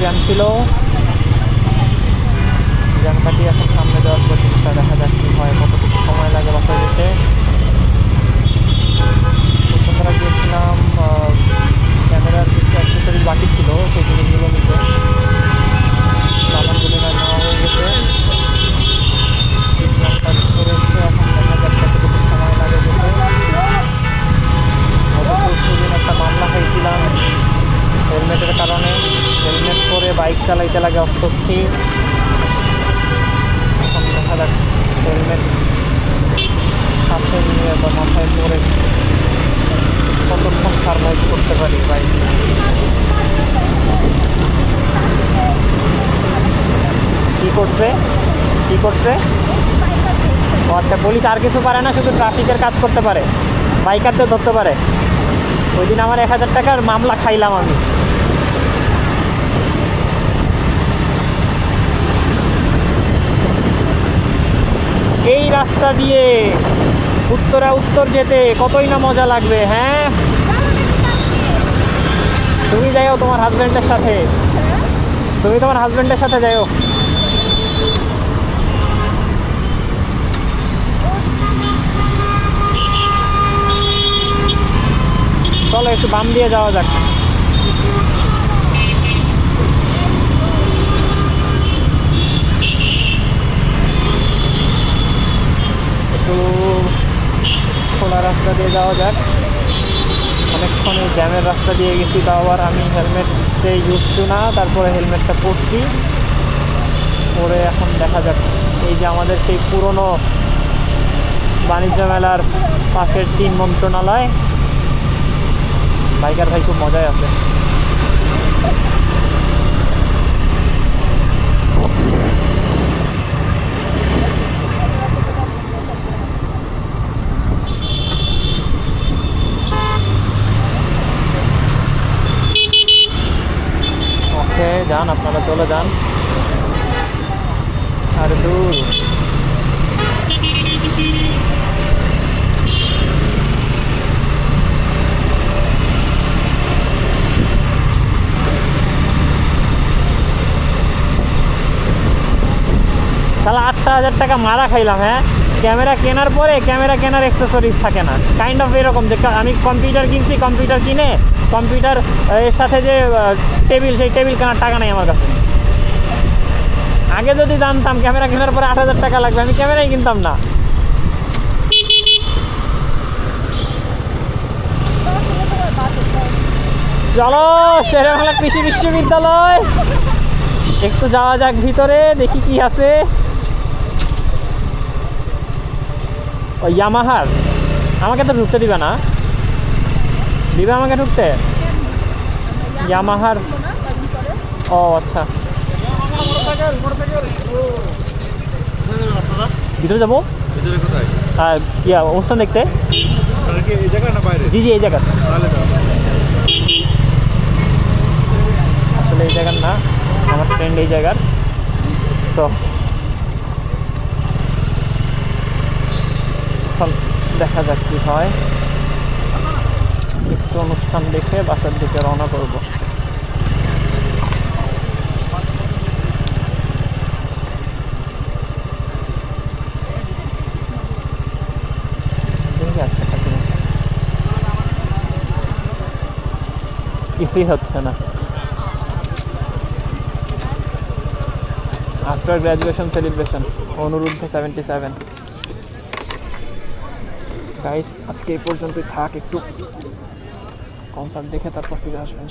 Jam ছিল, jam কাটিয়ে এখন সামনে যাওয়ার প্রচেষ্টা। দেখা যাক কী হয়, কতটুকু সময় লাগে বাসায় যেতে। বসুন্ধরা গিয়েছিলাম ক্যামেরার কিছু অ্যাক্সেসরিজ বাকি ছিল, সেই জিনিসগুলো নিতে। সামানগুলো নেওয়া হয়ে গেছে, করেছে। এখন দেখা যাক কতটুকু সময় লাগে যেতে। গত পরশুদিন একটা মামলা খাইছিলাম হেলমেটের কারণে। হেলমেট পরে বাইক চালাইতে লাগে অস্বস্তি। এখন দেখা যাক হেলমেট সাথে নিয়ে বা মাথায় পরে কতক্ষণ সার্ভাইভ করতে পারি বাইক। কী করছে ও আচ্ছা, পুলিশ আর কিছু পারে না, শুধু ট্রাফিকের কাজ করতে পারে, বাইকারদের ধরতে পারে। ওই দিন আমার 1000 টাকার মামলা খাইলাম আমি। এই রাস্তা দিয়ে উত্তর যেতে কতই না মজা লাগবে। হ্যাঁ, তুমি যাইও তোমার হাজবেন্ডের সাথে যাইও। চলো একটু বাম দিয়ে যাওয়া যাক। একটু খোলা রাস্তা দিয়ে যাওয়া যাক। অনেকক্ষণ এই জ্যামের রাস্তা দিয়ে গেছি, তাও আবার আমি হেলমেটে ইউজ টু না। তারপরে হেলমেটটা পরছি, পরে এখন দেখা যাক। এই যে আমাদের সেই পুরনো বাণিজ্য মেলার পাশের 3 মন্ত্রণালয়, বাইকার ভাই খুব মজায় আছে। ওকে, যান আপনারা, চলে যান। আর দূর তাহলে 8,000 টাকা মারা খাইলাম। হ্যাঁ, ক্যামেরা কেনার পরে ক্যামেরা কেনার অ্যাক্সেসরিজ থাকে না, কাইন্ড অফ এরকম যে আমি কম্পিউটার কিনছি, কম্পিউটার কিনে কম্পিউটার এর সাথে যে টেবিল, সেই টেবিল কেনার টাকা নেই আমার কাছে। আগে যদি জানতাম ক্যামেরা কেনার পরে 8,000 টাকা লাগবে, আমি ক্যামেরাই কিনতাম না। চলো শেরেবাংলা কৃষি বিশ্ববিদ্যালয়, একটু যাওয়া যাক ভিতরে, দেখি কি আছে। ওই ইয়ামাহার আমাকে তো ঢুকতে দিবে না? দিবে আমাকে ঢুকতে? ইয়ামাহার, ও আচ্ছা, ভিতরে যাবো। ইয়া অনুষ্ঠান দেখতে? জি জি, এই জায়গা। আসলে এই জায়গার না, আমার ফ্রেন্ড এই জায়গার। তো দেখা যাক কি হয়। একটু অনুষ্ঠান দেখে বাসার দিকে রওনা করব। কিছুই হচ্ছে না। আফটার গ্র্যাজুয়েশন সেলিব্রেশন, অনুরুদ্ধ 77। গাইস, আজকে এই পর্যন্তই থাক, একটু কনসার্ট দেখে তারপর ফিরে আসবেন।